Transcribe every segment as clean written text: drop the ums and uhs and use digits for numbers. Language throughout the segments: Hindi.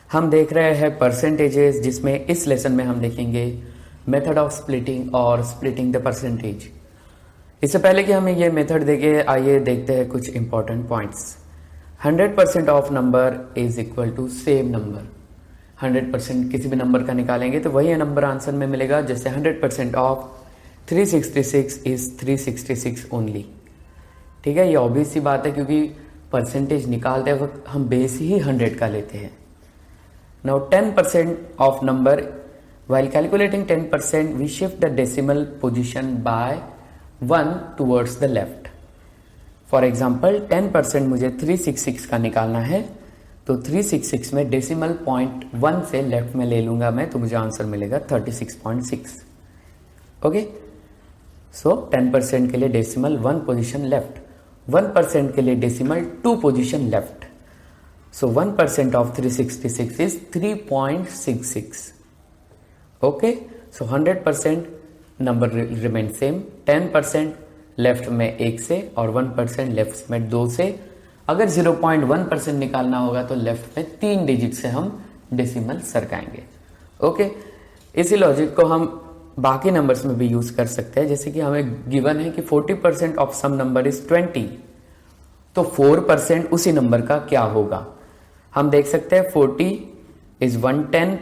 हम देख रहे हैं परसेंटेजेस, जिसमें इस लेसन में हम देखेंगे मेथड ऑफ स्प्लिटिंग और स्प्लिटिंग द परसेंटेज। इससे पहले कि हमें ये मेथड देखे, आइए देखते हैं कुछ important points. 100% of number is equal to same number. 100% किसी भी नंबर का निकालेंगे तो वही नंबर आंसर में मिलेगा। जैसे 100% ऑफ 366 इज 366 ओनली। ठीक है, ये ऑब्वियस सी बात है क्योंकि परसेंटेज निकालते वक्त हम बेस ही 100 का लेते हैं। Now 10% of number, while calculating 10%, we shift the decimal position by 1 towards the left. For example, 10% मुझे 366 का निकालना है, तो 366 में डेसिमल पॉइंट 1 से लेफ्ट में ले लूंगा मैं, तो मुझे आंसर मिलेगा 36.6। ओके, सो 10% के लिए डेसिमल 1 पोजिशन लेफ्ट, 1% के लिए decimal 2 position left. So 1% of 366 is 3.66. Okay, so 100% number remain same, 10% left में 1 से और 1% लेफ्ट में 2 से। अगर 0.1% निकालना होगा तो लेफ्ट में 3 डिजिट से हम डेसिमल सरकाएंगे। ओके, इसी लॉजिक को हम बाकी नंबर्स में भी यूज कर सकते हैं। जैसे कि हमें गिवन है कि 40% ऑफ सम नंबर इज 20, तो 4% उसी नंबर का क्या होगा। हम देख सकते हैं 40 इज 110,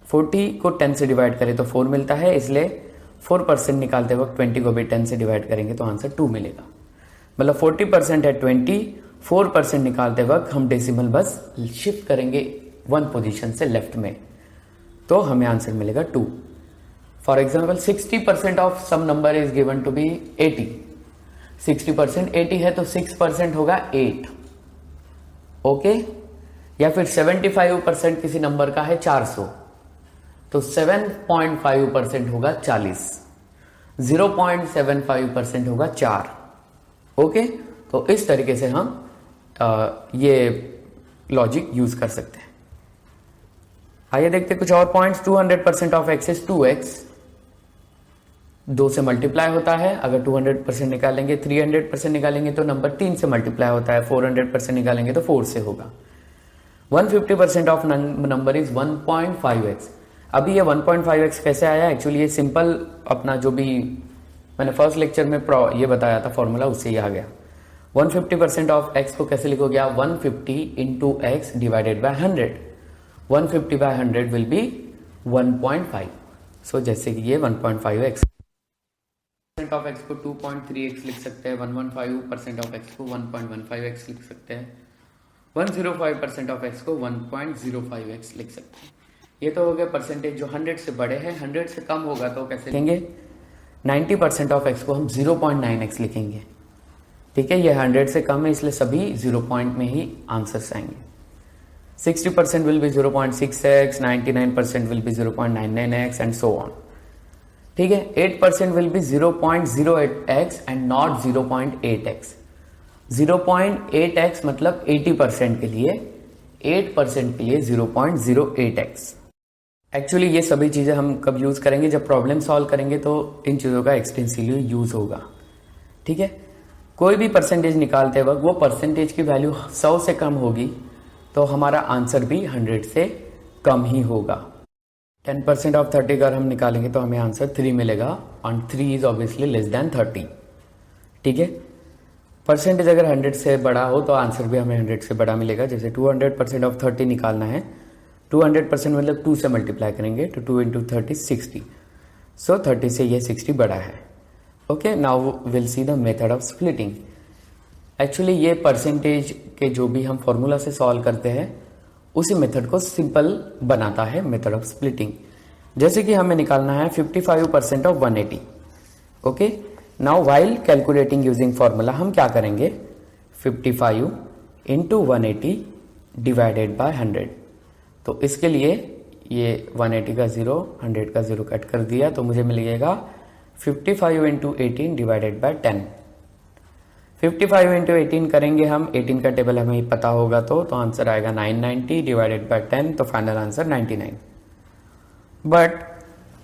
40 को 10 से डिवाइड करें तो 4 मिलता है, इसलिए 4% निकालते वक्त 20 को भी 10 से डिवाइड करेंगे तो आंसर 2 मिलेगा। मतलब 40% है 20, 4% निकालते वक्त हम डेसिमल बस शिफ्ट करेंगे 1 पोजीशन से लेफ्ट में, तो हमें आंसर मिलेगा 2। For example 60% of some number is given to be 80। 60% 80 है तो 6% होगा 8। ओके, या फिर 75% किसी नंबर का है 400, तो 7.5% होगा 40। 0.75% होगा 4। ओके, तो इस तरीके से हम ये लॉजिक यूज कर सकते हैं। आइए देखते हैं कुछ और points. 200% of x is 2x, 2 से मल्टीप्लाई होता है। अगर 200% निकालेंगे, 300% निकालेंगे तो नंबर 3 से मल्टीप्लाई होता है। 400% निकालेंगे तो 4 से होगा। 150% ऑफ नंबर इज 1.5x। अभी ये 1.5x कैसे आया? एक्चुअली ये सिंपल अपना जो भी मैंने फर्स्ट लेक्चर में ये बताया था फॉर्मूला, उससे ही आ गया। 150% ऑफ x को कैसे लिखोगे आप? 150 into x divided by 100। 150 by 100 will be 1.5। So जैसे कि ये 1.5x ऑफ x को 2.3x लिख सकते हैं। 115% ऑफ x को 1.15x लिख सकते हैं। 105% ऑफ x को 1.05x लिख सकते हैं। ये तो हो गया परसेंटेज जो 100 से बड़े हैं। 100 से कम होगा तो कैसे लिखेंगे? 90% ऑफ x को हम 0.9x लिखेंगे। ठीक है, ये 100 से कम है इसलिए सभी 0 पॉइंट में ही आंसर्स आएंगे। 60% will be 0.6x, 99% will be 0.99x and so on. ठीक है, 8% will be 0.08x and not 0.8x। 0.8x मतलब 80% के लिए, 8% के लिए 0.08x। एक्चुअली ये सभी चीजें हम कब यूज करेंगे? जब प्रॉब्लम सॉल्व करेंगे तो इन चीजों का एक्सटेंसिवली यूज होगा। ठीक है, कोई भी परसेंटेज निकालते वक्त वो परसेंटेज की वैल्यू 100 से कम होगी तो हमारा आंसर भी 100 से कम ही होगा। 10% ऑफ 30 अगर हम निकालेंगे तो हमें आंसर 3 मिलेगा और 3 इज ऑब्वियसली लेस देन 30। ठीक है, परसेंटेज अगर 100 से बड़ा हो तो आंसर भी हमें 100 से बड़ा मिलेगा। जैसे 200% ऑफ 30 निकालना है, 200% मतलब 2 से मल्टीप्लाई करेंगे तो 2 इंटू 30 60। सो 30 से ये 60 बड़ा है। Okay, now will see the method of splitting. Actually ये परसेंटेज के जो भी हम फॉर्मूला से सॉल्व करते हैं उसी मेथड को सिंपल बनाता है मेथड ऑफ स्प्लिटिंग। जैसे कि हमें निकालना है 55% of 180। Okay, now while calculating using formula हम क्या करेंगे? 55 इंटू 180 डिवाइडेड बाय 100। तो इसके लिए ये 180 का 0, 100 का 0 कट कर दिया तो मुझे मिलेगा 55 इंटू 18 डिवाइडेड बाय 10। 55 इंटू 18 करेंगे हम, 18 का टेबल हमें पता होगा तो आंसर आएगा 990 डिवाइडेड बाय 10, तो फाइनल आंसर 99। बट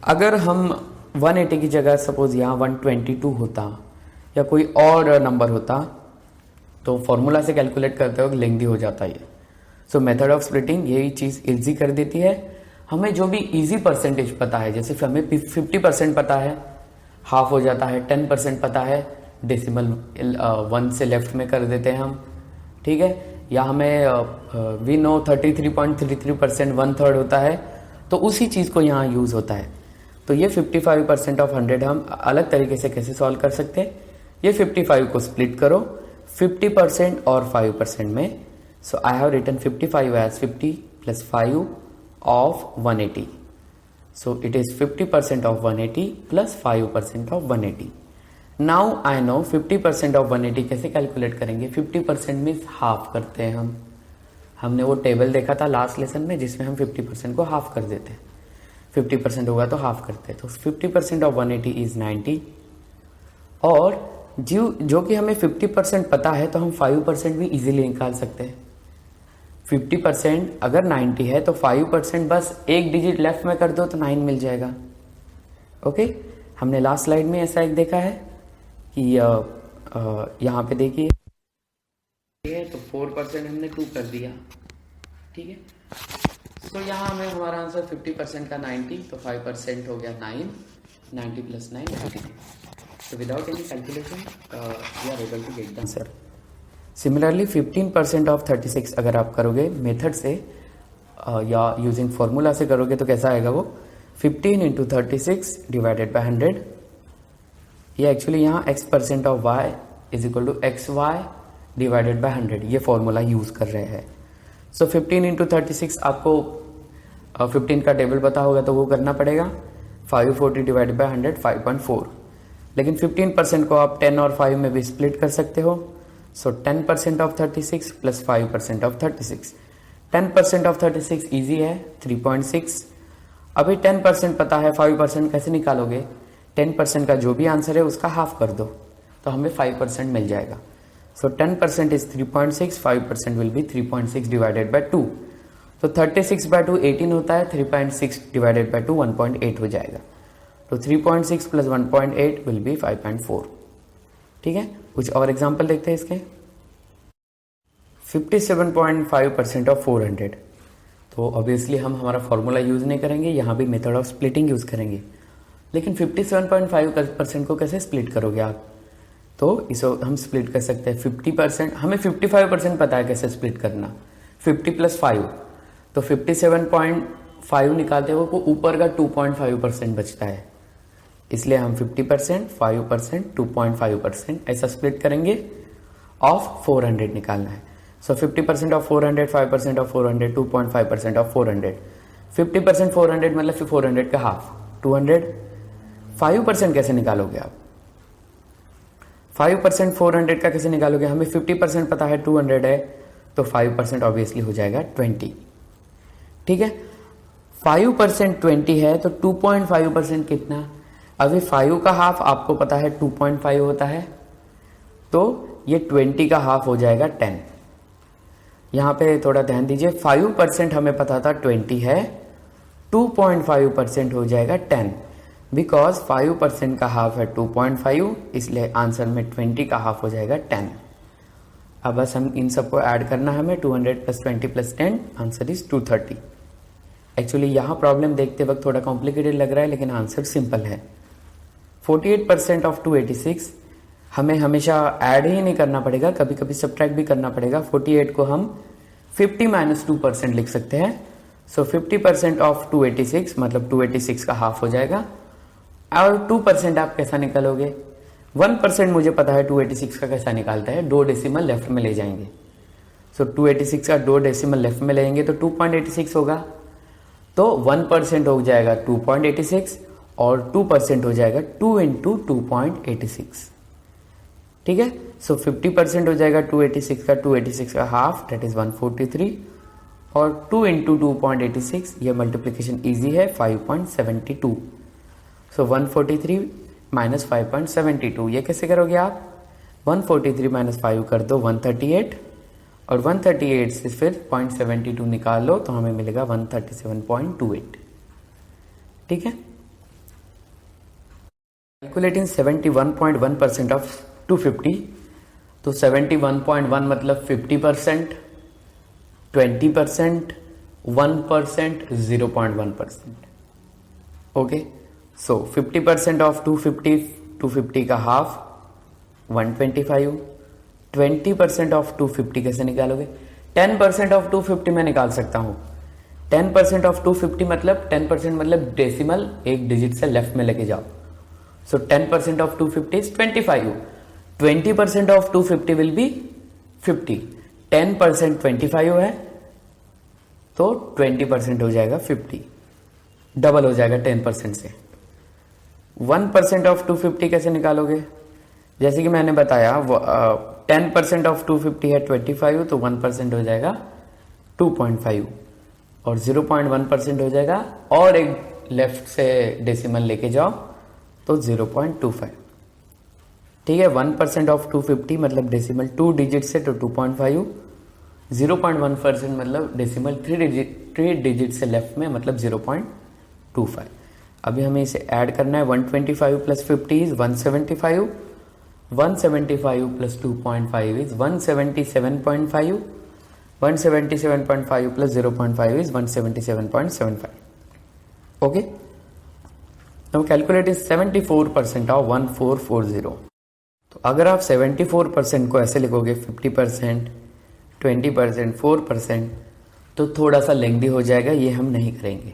अगर हम 180 की जगह सपोज यहाँ 122 होता या कोई और नंबर होता तो फॉर्मूला से कैलकुलेट करते वक्त लेंथी हो जाता ये। सो मेथड ऑफ स्प्लिटिंग यही चीज़ इजी कर देती है। हमें जो भी इजी परसेंटेज पता है, जैसे हमें 50% पता है, हाफ हो जाता है, 10% पता है, डेसिमल 1 से लेफ्ट में कर देते हैं हम, ठीक है। या हमें वी नो 33.33% 1/3 होता है, तो उसी चीज़ को यहाँ यूज़ होता है। तो ये 55% ऑफ 100 हम अलग तरीके से कैसे सॉल्व कर सकते हैं, ये 55 को स्प्लिट करो 50% और 5% में। So I have written 55 as 50 + 5 of 180। So it is 50% of 180 + 5% of 180। Now I know 50% of 180 कैसे कैलकुलेट करेंगे। 50% मीन्स हाफ करते हैं हम। हमने वो टेबल देखा था लास्ट लेसन में जिसमें हम 50% को हाफ कर देते हैं। 50% होगा तो हाफ करते हैं। तो 50% ऑफ 180 इज 90। और जो कि हमें 50% पता है तो हम 5% भी इजीली निकाल सकते हैं। 50% अगर 90 है तो 5% बस एक डिजिट लेफ्ट में कर दो तो 9 मिल जाएगा। ओके, हमने लास्ट स्लाइड में ऐसा एक देखा है कि यहाँ पे देखिए तो 4% हमने 2 कर दिया, ठीक है। तो यहाँ हमें हमारा आंसर 50% का 90, तो 5% हो गया 9, 90 + 9 90। So without any calculation you are able to get the answer. Similarly 15% of 36 अगर आप करोगे मेथड से या यूजिंग फॉर्मूला से करोगे तो कैसा आएगा वो 15 × 36 / 100। ये एक्चुअली यहाँ x% ऑफ y = xy / 100 ये फॉर्मूला यूज कर रहे हैं। सो 15 × 36 आपको 15 का टेबल पता होगा तो वो करना पड़ेगा। 540 / 100 5.4। लेकिन 15% को आप 10 और 5 में भी स्प्लिट कर सकते हो। सो 10% ऑफ 36 + 5% ऑफ 36। 10% ऑफ 36 इजी है 3.6। अभी 10% पता है, 5% कैसे निकालोगे। 10% का जो भी आंसर है उसका हाफ कर दो तो हमें 5% मिल जाएगा। सो 10% इज 3.6, 5% विल बी 3.6 / 2। तो 36/2 18 होता है, 3.6 / 2 1.8 हो जाएगा। तो 3.6 + 1.8 विल बी 5.4। ठीक है, कुछ और एग्जांपल देखते हैं इसके। 57.5% ऑफ 400। तो ऑब्वियसली हम हमारा फॉर्मूला यूज नहीं करेंगे, यहाँ भी मेथड ऑफ स्प्लिटिंग यूज करेंगे। लेकिन 57.5% को कैसे स्प्लिट करोगे आप, तो इसको हम स्प्लिट कर सकते हैं 50%। हमें 55% पता है कैसे स्प्लिट करना, 50 + 5। तो 57.5 निकालते हो तो ऊपर का 2.5% बचता है, इसलिए हम 50%, 5%, 2.5% ऐसा स्प्लिट करेंगे। ऑफ 400 निकालना है। सो 50% ऑफ 400, 5% ऑफ 400, 2.5% ऑफ 400। 50% 400 मतलब 400 का हाफ 200। 5% कैसे निकालोगे आप, 5% 400 का कैसे निकालोगे। हमें 50% पता है 200 है, तो 5% ऑब्वियसली हो जाएगा 20। ठीक है, 5% 20 है तो 2.5% कितना। अभी 5 का हाफ आपको पता है 2.5 होता है, तो ये 20 का हाफ हो जाएगा 10। यहां पे थोड़ा ध्यान दीजिए, 5% हमें पता था 20 है, 2.5% हो जाएगा 10। बिकॉज 5% का हाफ है 2.5, इसलिए आंसर में 20 का हाफ हो जाएगा 10। अब बस हम इन सबको ऐड करना है हमें। 200 + 20 + 10, आंसर इज 230। एक्चुअली यहाँ प्रॉब्लम देखते वक्त थोड़ा कॉम्प्लिकेटेड लग रहा है, लेकिन आंसर सिंपल है। 48% ऑफ 286 हमें हमेशा ऐड ही नहीं करना पड़ेगा, कभी कभी सब्ट्रैक्ट भी करना पड़ेगा। 48 को हम 50 - 2% लिख सकते हैं। सो 50% ऑफ 286 मतलब 286 का हाफ हो जाएगा। और 2% आप कैसा निकालोगे, 1% मुझे पता है 286 का कैसा निकालता है, 2 डेसिमल लेफ्ट में ले जाएंगे। सो 286 का 2 डेसिमल लेफ्ट में ले जाएंगे तो 2.86 होगा। तो 1% हो जाएगा 2.86 और 2% हो जाएगा 2 × 2.86। ठीक है, सो 50% हो जाएगा 286 का हाफ, दैट इज 143। और 2 × 2.86 ये मल्टीप्लीकेशन इजी है 5.72। सो 143 - 5.72 ये कैसे करोगे आप, 143 - 5 कर दो 138, और 138 से फिर 0.72 निकाल लो तो हमें मिलेगा 137.28। ठीक है, कैलकुलेटिंग 71.1% ऑफ 250। तो 71.1 मतलब 50%, 20%, 1%, 0.1%. ओके, सो 50% ऑफ 250, 250 का हाफ 125. 20% ऑफ 250 कैसे निकालोगे? 10% ऑफ 250 में निकाल सकता हूं. 10% ऑफ 250 मतलब 10% मतलब डेसिमल एक डिजिट से लेफ्ट में लेके जाओ. सो 10% of 250 is 25. 20% of 250 will be 50. 10% 25 है तो 20% हो जाएगा 50. डबल हो जाएगा 10% से. 1% ऑफ 250 कैसे निकालोगे? जैसे कि मैंने बताया 10% ऑफ 250 है 25, तो 1% हो जाएगा 2.5 और 0.1% हो जाएगा और एक लेफ्ट से डेसिमल लेके जाओ तो 0.25. ठीक है, 1% ऑफ 250 मतलब डेसिमल 2 डिजिट से तो 2.5. 0.1% मतलब डेसिमल 3 डिजिट से लेफ्ट में मतलब 0.25. अभी हमें इसे ऐड करना है. 125 plus 50 is 175. 175 plus 2.5 is 177.5. 177.5 plus 0.5 is 177.75. Okay, now calculate is 74% of 1440. तो अगर आप 74% को ऐसे लिखोगे 50%, 20%, 4%, तो थोड़ा सा लेंदी हो जाएगा. ये हम नहीं करेंगे.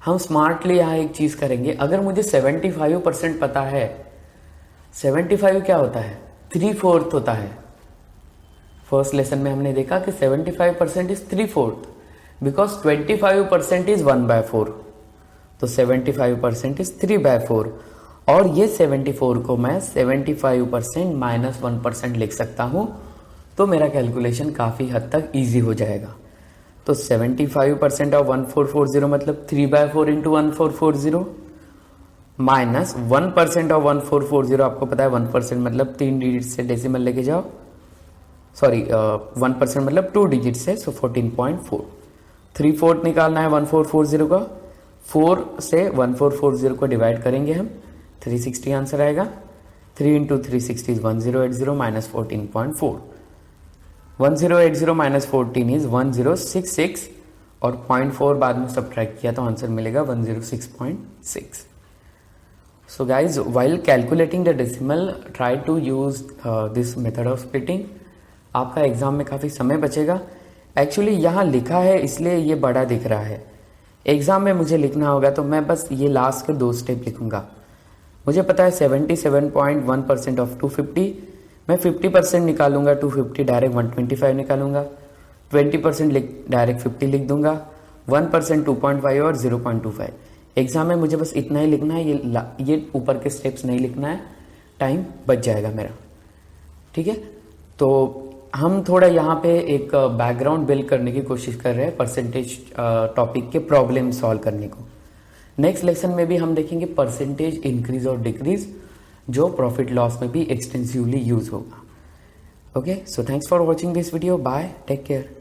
हम स्मार्टली यहाँ एक चीज करेंगे. अगर मुझे 75% पता है, 75 क्या होता है? 3/4 होता है. फर्स्ट लेसन में हमने देखा कि 75% इज 3/4 बिकॉज 25% इज 1/4. तो 75% इज 3/4 और ये 74 को मैं 75% माइनस 1% लिख सकता हूं. तो मेरा कैलकुलेशन काफी हद तक इजी हो जाएगा. तो 75% ऑफ 1440 मतलब 3/4 इंटू 1440 माइनस 1% ऑफ 1440. आपको पता है 1% मतलब 3 डिजिट से डेसिमल लेके जाओ. सॉरी 1% मतलब 2 डिजिट से, सो 14.4. 3/4 निकालना है 1440 का. 4 से 1440 को डिवाइड करेंगे हम. 360 आंसर आएगा. 3 into 360 is 1080 minus 14.4. 1080 minus 14 is 1066 और 0.4 बाद में सब्ट्रैक्ट किया तो आंसर मिलेगा 106.6. So guys, while calculating the decimal, try to use this method of splitting. आपका एग्जाम में काफी समय बचेगा. एक्चुअली यहाँ लिखा है इसलिए ये बड़ा दिख रहा है. एग्जाम में मुझे लिखना होगा तो मैं बस ये लास्ट के 2 स्टेप लिखूंगा. मुझे पता है 77.1% ऑफ 250. मैं 50% निकालूंगा 250 डायरेक्ट 125 निकालूंगा. 20% डायरेक्ट 50 लिख दूंगा. 1% 2.5 और 0.25. एग्जाम में मुझे बस इतना ही लिखना है. ये ऊपर के स्टेप्स नहीं लिखना है. टाइम बच जाएगा मेरा. ठीक है, तो हम थोड़ा यहाँ पे एक बैकग्राउंड बिल्ड करने की कोशिश कर रहे हैं परसेंटेज टॉपिक के प्रॉब्लम सॉल्व करने को. नेक्स्ट लेसन में भी हम देखेंगे परसेंटेज इंक्रीज और डिक्रीज, जो प्रॉफिट लॉस में भी एक्सटेंसिवली यूज होगा. Okay, so thanks for watching this video. Bye, take care.